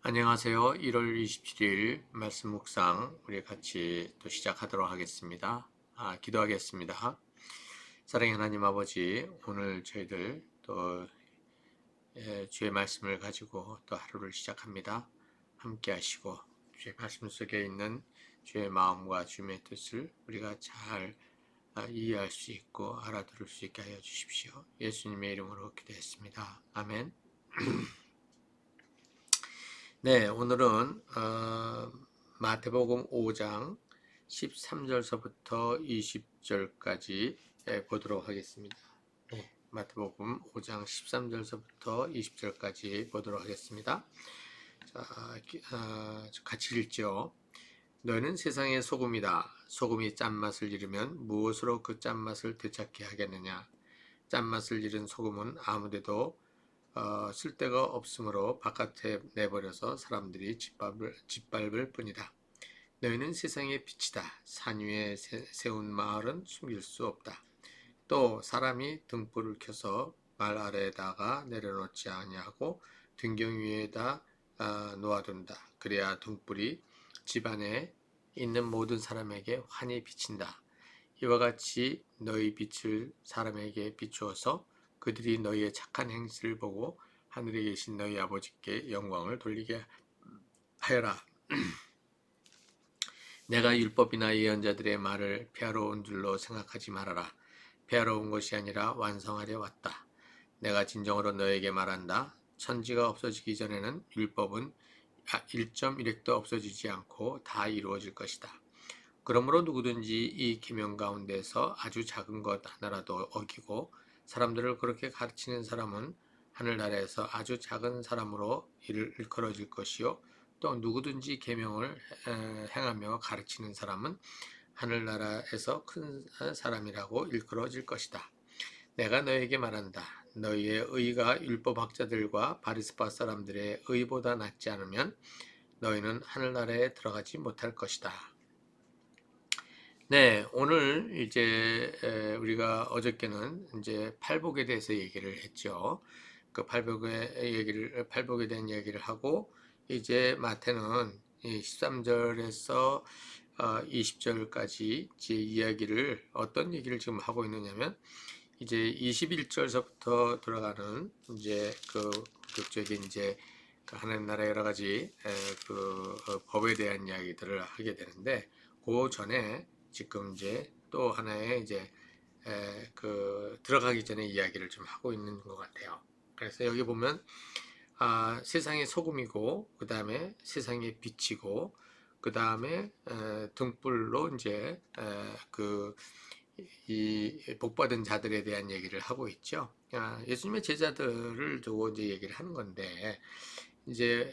안녕하세요. 1월 27일 말씀 묵상 우리 같이 또 시작하도록 하겠습니다. 기도하겠습니다. 사랑의 하나님 아버지, 오늘 저희들 또 주의 말씀을 가지고 또 하루를 시작합니다. 함께 하시고 주의 말씀 속에 있는 주의 마음과 주의 뜻을 우리가 잘 이해할 수 있고 알아들을 수 있게 하여 주십시오. 예수님의 이름으로 기도했습니다. 아멘. 네, 오늘은 마태복음 5장 13절서부터 20절까지 보도록 하겠습니다. 네, 마태복음 5장 13절서부터 20절까지 보도록 하겠습니다. 자, 같이 읽죠. 너희는 세상의 소금이다. 소금이 짠맛을 잃으면 무엇으로 그 짠맛을 되찾게 하겠느냐. 짠맛을 잃은 소금은 아무데도 쓸데가 없으므로 바깥에 내버려서 사람들이 짓밟을 뿐이다. 너희는 세상의 빛이다. 산 위에 세운 마을은 숨길 수 없다. 또 사람이 등불을 켜서 말 아래에다가 내려놓지 아니하고 등경 위에다 놓아둔다. 그래야 등불이 집안에 있는 모든 사람에게 환히 비친다. 이와 같이 너희 빛을 사람에게 비추어서 그들이 너희의 착한 행실을 보고 하늘에 계신 너희 아버지께 영광을 돌리게 하여라. 내가 율법이나 예언자들의 말을 폐하러 온 줄로 생각하지 말아라. 폐하러 온 것이 아니라 완성하려 왔다. 내가 진정으로 너에게 말한다. 천지가 없어지기 전에는 율법은 1.1획도 없어지지 않고 다 이루어질 것이다. 그러므로 누구든지 이 계명 가운데서 아주 작은 것 하나라도 어기고 사람들을 그렇게 가르치는 사람은 하늘나라에서 아주 작은 사람으로 일컬어질 것이요 또 누구든지 계명을 행하며 가르치는 사람은 하늘나라에서 큰 사람이라고 일컬어질 것이다. 내가 너에게 말한다. 너희의 의가 율법학자들과 바리새파 사람들의 의보다 낫지 않으면 너희는 하늘나라에 들어가지 못할 것이다. 네, 오늘 이제 우리가 어저께는 이제 팔복에 대해서 얘기를 했죠. 그 팔복에 대한 얘기를 하고 이제 마태는 13절에서 20절까지 이제 이야기를 어떤 얘기를 지금 하고 있느냐면 이제 21절서부터 들어가는 이제 그 본격적인 이제 그 하나님 나라 여러 가지 법에 대한 이야기들을 하게 되는데 그 전에 지금 이제 또 하나의 이제 들어가기 전에 이야기를 좀 하고 있는 것 같아요. 그래서 여기 보면 세상의 소금이고 그 다음에 세상의 빛이고 그 다음에 등불로 이제 이 복받은 자들에 대한 얘기를 하고 있죠. 예수님의 제자들을 두고 이제 얘기를 하는 건데 이제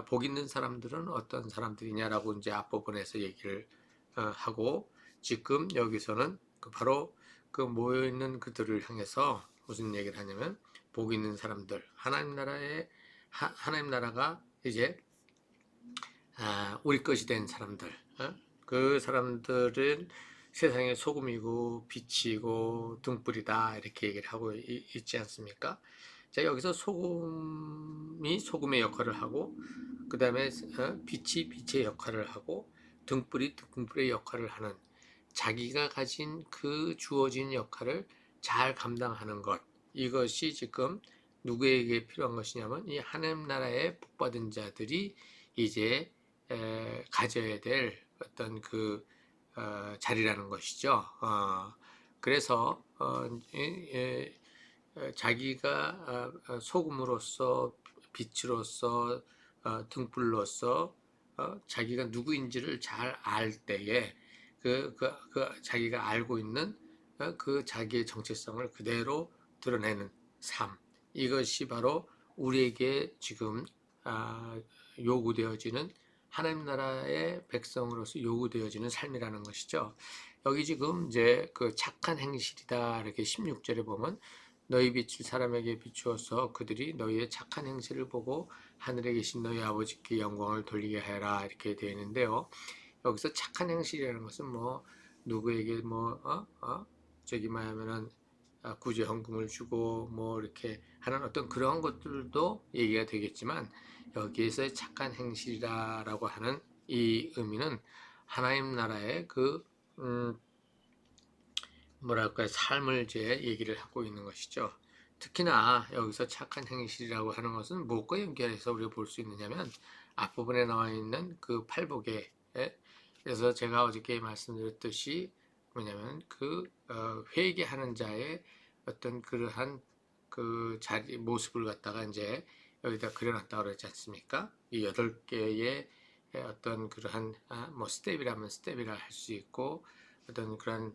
복 있는 사람들은 어떤 사람들이냐라고 이제 앞부분에서 얘기를 하고 지금 여기서는 바로 그 모여 있는 그들을 향해서 무슨 얘기를 하냐면 복 있는 사람들 하나님 나라가 이제 우리 것이 된 사람들 그 사람들은 세상의 소금이고 빛이고 등불이다 이렇게 얘기를 하고 있지 않습니까? 자, 여기서 소금이 소금의 역할을 하고 그 다음에 빛이 빛의 역할을 하고 등불이 등불의 역할을 하는 자기가 가진 그 주어진 역할을 잘 감당하는 것 이것이 지금 누구에게 필요한 것이냐면 이 하나님 나라의 복받은 자들이 이제 가져야 될 어떤 자리라는 것이죠. 그래서 자기가 소금으로서 빛으로서 등불로서 자기가 누구인지를 잘 알 때에 자기가 알고 있는 그 자기의 정체성을 그대로 드러내는 삶 이것이 바로 우리에게 지금 요구되어지는 하나님 나라의 백성으로서 요구되어지는 삶이라는 것이죠. 여기 지금 이제 그 착한 행실이다 이렇게 16절에 보면 너희 빛을 사람에게 비추어서 그들이 너희의 착한 행실을 보고 하늘에 계신 너희 아버지께 영광을 돌리게 하라 이렇게 되어 있는데요. 여기서 착한 행실이라는 것은 뭐 누구에게 저기 말하면은 구제 헌금을 주고 뭐 이렇게 하는 어떤 그런 것들도 얘기가 되겠지만, 여기에서의 착한 행실이라고 하는 이 의미는 하나님 나라의 음, 뭐랄까요, 삶을 이제 얘기를 하고 있는 것이죠. 특히나 여기서 착한 행실이라고 하는 것은 무엇과 연결해서 우리가 볼 수 있느냐면, 앞부분에 나와 있는 그 팔복에, 그래서 제가 어저께 말씀드렸듯이 뭐냐면 회개하는 자의 어떤 그러한 그 자리 모습을 갖다가 이제 여기다 그려놨다고 그랬지 않습니까? 이 8개의 어떤 그러한 뭐 스텝이라면 스텝이라 할 수 있고, 어떤 그런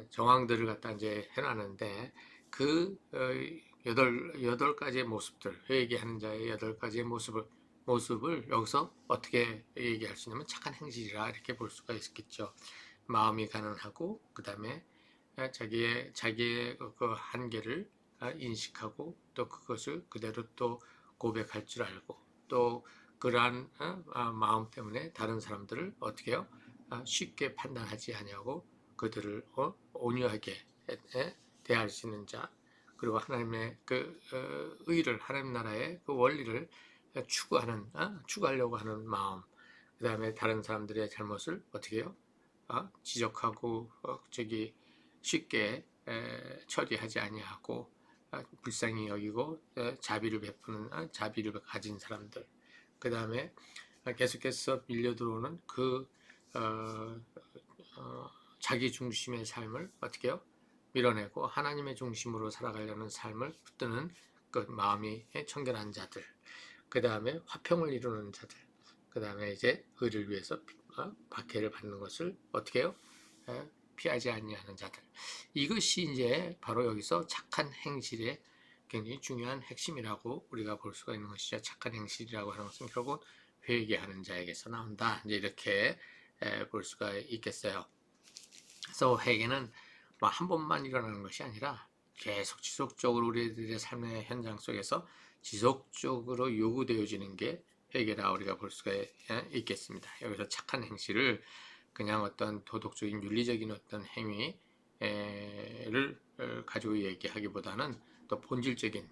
정황들을 갖다 이제 해놨는데, 그 여덟 가지의 모습들, 회개하는 자의 8가지의 모습을 여기서 어떻게 얘기할 수 있냐면 착한 행실이라 이렇게 볼 수가 있겠죠. 마음이 가난하고, 그 다음에 자기의 그 한계를 인식하고, 또 그것을 그대로 또 고백할 줄 알고, 또 그러한 마음 때문에 다른 사람들을 어떻게 해요? 쉽게 판단하지 아니하고 그들을 온유하게 대할 수 있는 자, 그리고 하나님의 의를, 하나님 나라의 그 원리를 추구하려고 하는 마음, 그 다음에 다른 사람들의 잘못을 어떻게 해요? 지적하고 쉽게 처리하지 아니하고, 불쌍히 여기고 자비를 베푸는 자비를 가진 사람들, 그 다음에 계속해서 밀려 들어오는 어, 자기 중심의 삶을 어떻게 해요? 밀어내고 하나님의 중심으로 살아가려는 삶을 붙드는 그 마음이 청결한 자들, 그 다음에 화평을 이루는 자들, 그 다음에 이제 의를 위해서 박해를 받는 것을 어떻게 해요? 피하지 아니하는 자들. 이것이 이제 바로 여기서 착한 행실의 굉장히 중요한 핵심이라고 우리가 볼 수가 있는 것이죠. 착한 행실이라고 하는 것은 결국 회개하는 자에게서 나온다, 이제 이렇게 볼 수가 있겠어요. 그래서 회개는 뭐 한 번만 일어나는 것이 아니라 계속 지속적으로 우리들의 삶의 현장 속에서 지속적으로 요구되어지는 게 회개라 우리가 볼 수가 있겠습니다. 여기서 착한 행실을 그냥 어떤 도덕적인 윤리적인 어떤 행위를 가지고 얘기하기보다는 또 본질적인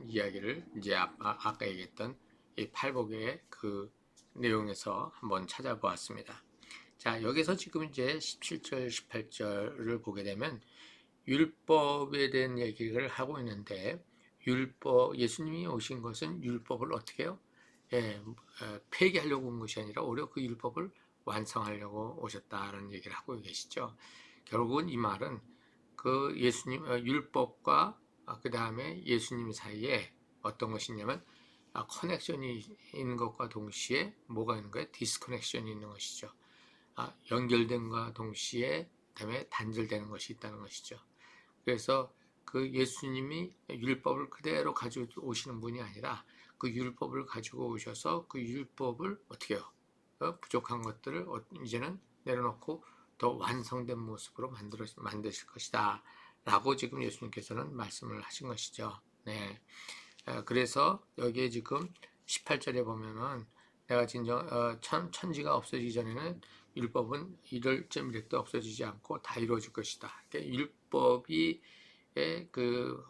이야기를 이제 아까 얘기했던 이 팔복의 그 내용에서 한번 찾아보았습니다. 자, 여기서 지금 이제 17절, 18절을 보게 되면 율법에 대한 얘기를 하고 있는데, 예수님이 오신 것은 율법을 어떻게 해요? 폐기하려고 온 것이 아니라 오히려 그 율법을 완성하려고 오셨다는 얘기를 하고 계시죠. 결국은 이 말은 그 율법과 그 다음에 예수님 사이에 어떤 것이 있냐면, 커넥션이 있는 것과 동시에 뭐가 있는 거예요? 디스커넥션이 있는 것이죠. 연결된과 동시에 그다음에 단절되는 것이 있다는 것이죠. 그래서 그 예수님이 율법을 그대로 가지고 오시는 분이 아니라 그 율법을 가지고 오셔서 그 율법을 어떻게 해요? 부족한 것들을 이제는 내려놓고 더 완성된 모습으로 만드실 것이다 라고 지금 예수님께서는 말씀을 하신 것이죠. 네. 그래서 여기에 지금 18절에 보면은 내가 진정 천지가 없어지기 전에는 율법은 이럴 점 이럴 때 없어지지 않고 다 이루어질 것이다. 그러니까 율법이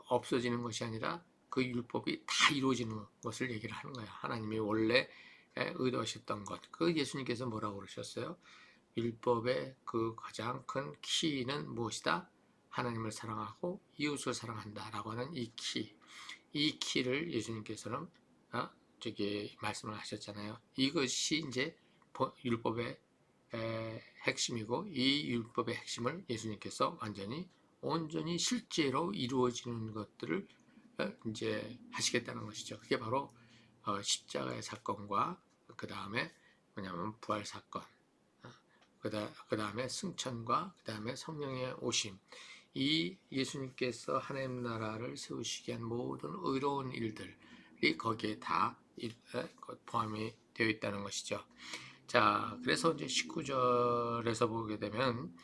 없어지는 것이 아니라 그 율법이 다 이루어지는 것을 얘기를 하는 거예요. 하나님이 원래 의도하셨던 것. 그 예수님께서 뭐라고 그러셨어요? 율법의 그 가장 큰 키는 무엇이다? 하나님을 사랑하고 이웃을 사랑한다라고 하는 이 키. 이 키를 예수님께서는 말씀을 하셨잖아요. 이것이 이제 율법의 핵심이고, 이 율법의 핵심을 예수님께서 온전히 실제로 이루어지는 것들을 이제 하시겠다는 것이죠. 그게 바로 십자가의 사건과 그 다음에 뭐냐면 부활 사건, 그 다음에 승천과 그 다음에 성령의 오심, 이 예수님께서 하나님 나라를 세우시기 위한 모든 의로운 일들이 거기에 다 포함이 되어 있다는 것이죠. 자, 그래서 이제 19절에서 보게 되면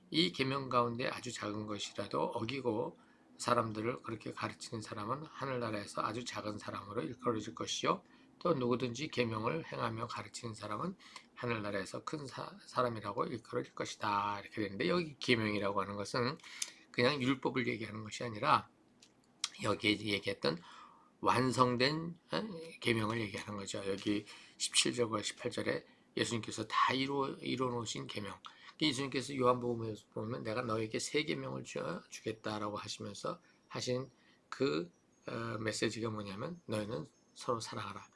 이 계명 가운데 아주 작은 것이라도 어기고 사람들을 그렇게 가르치는 사람은 하늘나라에서 아주 작은 사람으로 일컬어질 것이요, 또 누구든지 계명을 행하며 가르치는 사람은 하늘나라에서 큰 사람이라고 일컬어질 것이다, 이렇게 되는데, 여기 계명이라고 하는 것은 그냥 율법을 얘기하는 것이 아니라 여기에 얘기했던 완성된 계명을 얘기하는 거죠. 여기 17절과 18절에 예수님께서 다 이뤄 놓으신 계명. 예수님께서 요한복음에서 보면 내가 너에게 새 계명을 주겠다라고 하시면서 하신 그 메시지가 뭐냐면 너희는 서로 사랑하라.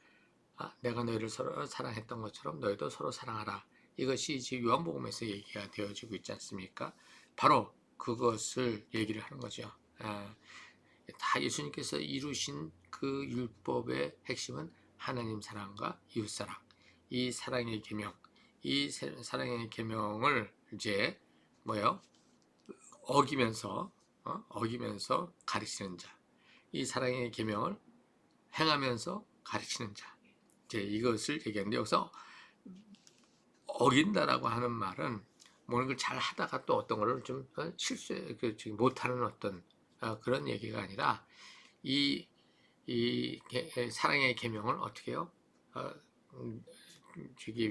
내가 너희를 서로 사랑했던 것처럼 너희도 서로 사랑하라. 이것이 지금 요한복음에서 얘기가 되어지고 있지 않습니까? 바로 그것을 얘기를 하는 거죠. 다 예수님께서 이루신 그 율법의 핵심은 하나님 사랑과 이웃 사랑, 이 사랑의 계명, 이 사랑의 계명을 이제 뭐요? 어기면서 가르치는 자, 이 사랑의 계명을 행하면서 가르치는 자, 이제 이것을 얘기하는데 여기서 어긴다라고 하는 말은 뭐는 걸 잘 하다가 또 어떤 거를 좀 못하는 어떤 그런 얘기가 아니라 이 사랑의 계명을 어떻게 해요?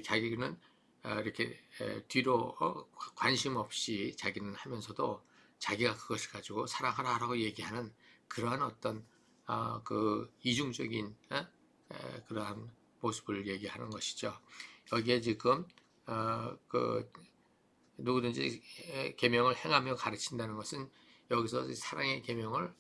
자기는 이렇게 뒤로 관심 없이 자기는 하면서도 자기가 그것을 가지고 사랑하라라고 얘기하는 그러한 어떤 그 이중적인 그러한 모습을 얘기하는 것이죠. 여기에 지금 그 누구든지 계명을 행하며 가르친다는 것은 여기서 사랑의 계명을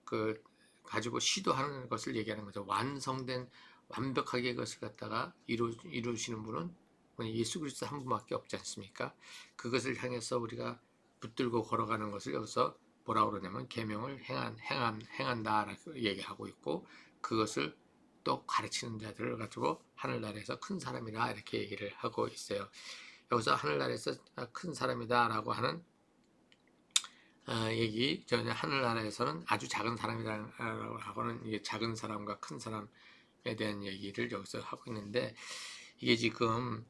그 가지고 시도하는 것을 얘기하는 거죠. 완성된 완벽하게 그것을 갖다가 이루시는 분은 예수 그리스도 한 분밖에 없지 않습니까? 그것을 향해서 우리가 붙들고 걸어가는 것을 여기서 뭐라고 그러냐면 계명을 행한다라고 얘기하고 있고 그것을 또 가르치는 자들을 가지고 하늘나라에서 큰 사람이라 이렇게 얘기를 하고 있어요. 여기서 하늘나라에서 큰 사람이다라고 하는 얘기, 하늘나라에서는 아주 작은 사람이라고 하고는 이게 작은 사람과 큰 사람에 대한 얘기를 여기서 하고 있는데 이게 지금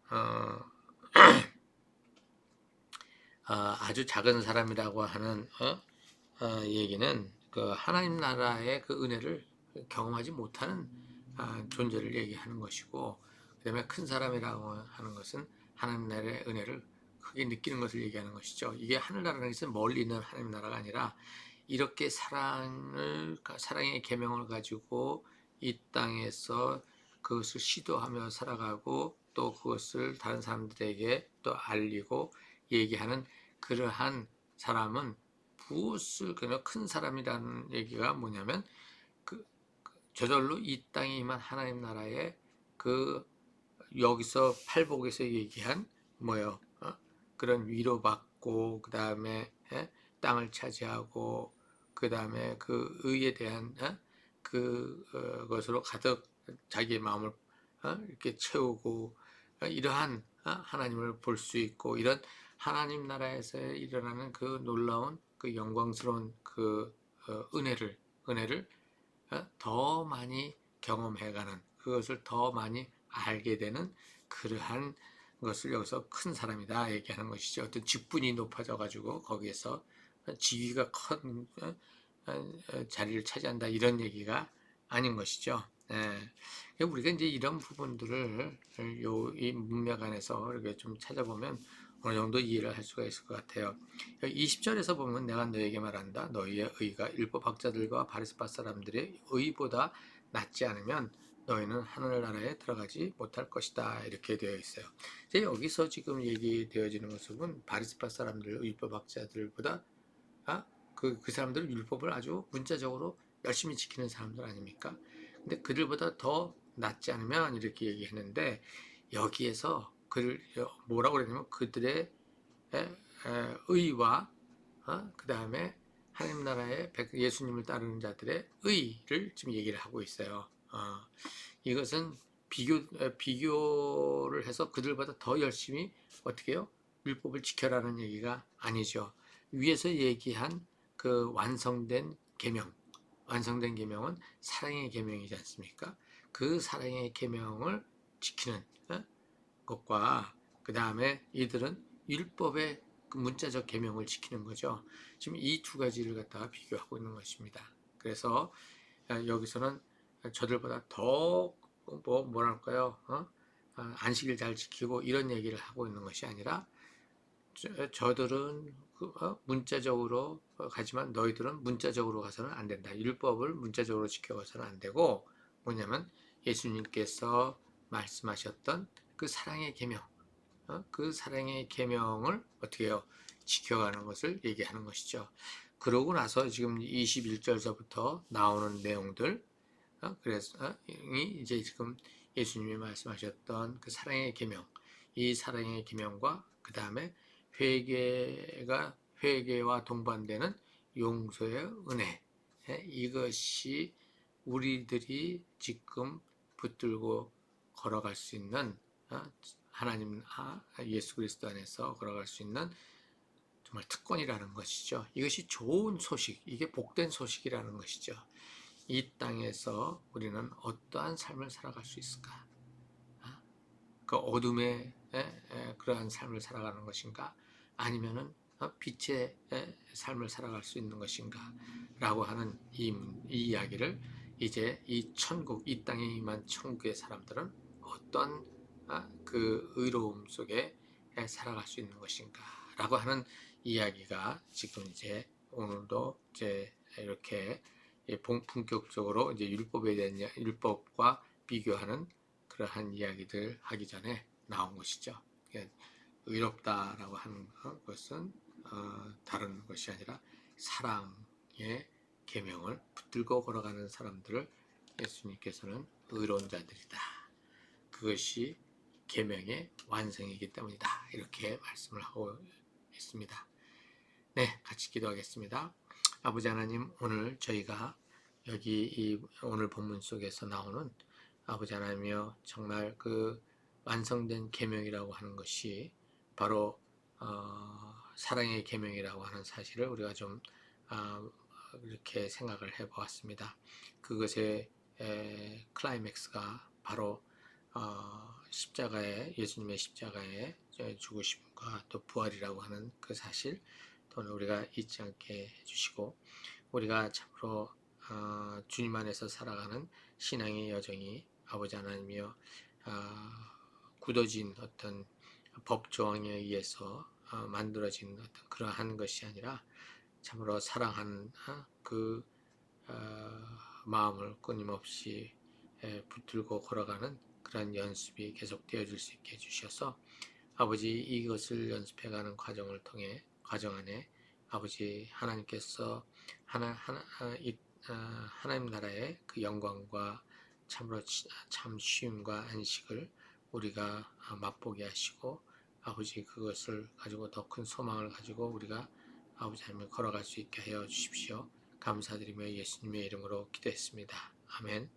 아주 작은 사람이라고 하는 얘기는 그 하나님 나라의 그 은혜를 경험하지 못하는 존재를 얘기하는 것이고 그 다음에 큰 사람이라고 하는 것은 하나님 나라의 은혜를 크게 느끼는 것을 얘기하는 것이죠. 이게 하늘나라는 것은 멀리 있는 하나님 나라가 아니라 이렇게 사랑의 계명을 가지고 이 땅에서 그것을 시도하며 살아가고 또 그것을 다른 사람들에게 또 알리고 얘기하는 그러한 사람은 무엇을 그냥 큰 사람이라는 얘기가 뭐냐면 저절로 이 땅에 임한 하나님 나라의 그 여기서 팔복에서 얘기한 뭐요? 그런 위로받고 그 다음에 땅을 차지하고 그 다음에 그 의에 대한 그것으로 가득 자기의 마음을 이렇게 채우고 이러한 하나님을 볼 수 있고 이런 하나님 나라에서 일어나는 그 놀라운 그 영광스러운 그 은혜를 더 많이 경험해가는 그것을 더 많이 알게 되는 그러한 것을 여기서 큰 사람이다 얘기하는 것이죠. 어떤 직분이 높아져 가지고 거기에서 지위가 큰 자리를 차지한다 이런 얘기가 아닌 것이죠. 우리가 이제 이런 부분들을 이 문맥 안에서 이렇게 좀 찾아보면 어느 정도 이해를 할 수가 있을 것 같아요. 20절에서 보면 내가 너에게 말한다. 너희의 의가 율법학자들과 바리새파 사람들의 의보다 낫지 않으면 너희는 하늘나라에 들어가지 못할 것이다. 이렇게 되어 있어요. 여기서 지금 얘기되어지는 모습은 바리새파 사람들, 율법학자들보다 그 사람들은 율법을 아주 문자적으로 열심히 지키는 사람들 아닙니까? 근데 그들보다 더 낫지 않으면 이렇게 얘기했는데 여기에서 그를 뭐라고 그러냐면 그들의 의와 그 다음에 하나님 나라의 예수님을 따르는 자들의 의를 지금 얘기를 하고 있어요. 이것은 비교를 해서 그들보다 더 열심히 어떻게 해요? 율법을 지켜라는 얘기가 아니죠. 위에서 얘기한 그 완성된 계명은 사랑의 계명이지 않습니까? 그 사랑의 계명을 지키는 것과 그 다음에 이들은 율법의 그 문자적 계명을 지키는 거죠. 지금 이 두 가지를 갖다가 비교하고 있는 것입니다. 그래서 여기서는 저들보다 더 뭐랄까요? 안식일 잘 지키고 이런 얘기를 하고 있는 것이 아니라 저들은 문자적으로 가지만 너희들은 문자적으로 가서는 안 된다. 율법을 문자적으로 지켜가서는 안 되고 뭐냐면 예수님께서 말씀하셨던 그 사랑의 계명, 그 사랑의 계명을 어떻게 해요? 지켜가는 것을 얘기하는 것이죠. 그러고 나서 지금 21절서부터 나오는 내용들, 그래서 이제 지금 예수님이 말씀하셨던 그 사랑의 계명, 이 사랑의 계명과 그 다음에 회개와 동반되는 용서의 은혜, 이것이 우리들이 지금 붙들고 걸어갈 수 있는 하나님 예수 그리스도 안에서 걸어갈 수 있는 정말 특권이라는 것이죠. 이것이 좋은 소식, 이게 복된 소식이라는 것이죠. 이 땅에서 우리는 어떠한 삶을 살아갈 수 있을까? 그 어둠의 그러한 삶을 살아가는 것인가? 아니면은 빛의 삶을 살아갈 수 있는 것인가? 라고 하는 이 이야기를 이제 이 천국, 이 땅에 임한 천국의 사람들은 어떤 그 의로움 속에 살아갈 수 있는 것인가? 라고 하는 이야기가 지금 이제 오늘도 이제 이렇게 본격적으로 이제 율법에 대한 율법과 비교하는 그러한 이야기들 하기 전에 나온 것이죠. 의롭다라고 하는 것은 다른 것이 아니라 사랑의 계명을 붙들고 걸어가는 사람들을 예수님께서는 의로운 자들이다. 그것이 계명의 완성이기 때문이다. 이렇게 말씀을 하고 있습니다. 네, 같이 기도하겠습니다. 아버지 하나님, 오늘 저희가 여기 오늘 본문 속에서 나오는 아버지 하나님이여, 정말 그 완성된 계명이라고 하는 것이 바로 사랑의 계명이라고 하는 사실을 우리가 좀 이렇게 생각을 해보았습니다. 그것의 클라이맥스가 바로 예수님의 십자가의 죽으심과 또 부활이라고 하는 그 사실, 또는 우리가 잊지 않게 해주시고, 우리가 참으로 주님 안에서 살아가는 신앙의 여정이 아버지 하나님이여 굳어진 어떤 법조항에 의해서 만들어진 어떤 그러한 것이 아니라 참으로 사랑하는 그 마음을 끊임없이 붙들고 걸어가는 그런 연습이 계속 되어질 수 있게 해주셔서 아버지, 이것을 연습해가는 과정 안에 아버지 하나님께서 하나님 나라의 그 영광과 참으로 참 쉼과 안식을 우리가 맛보게 하시고, 아버지 그것을 가지고 더 큰 소망을 가지고 우리가 아버지 하나님을 걸어갈 수 있게 하여 주십시오. 감사드리며 예수님의 이름으로 기도했습니다. 아멘.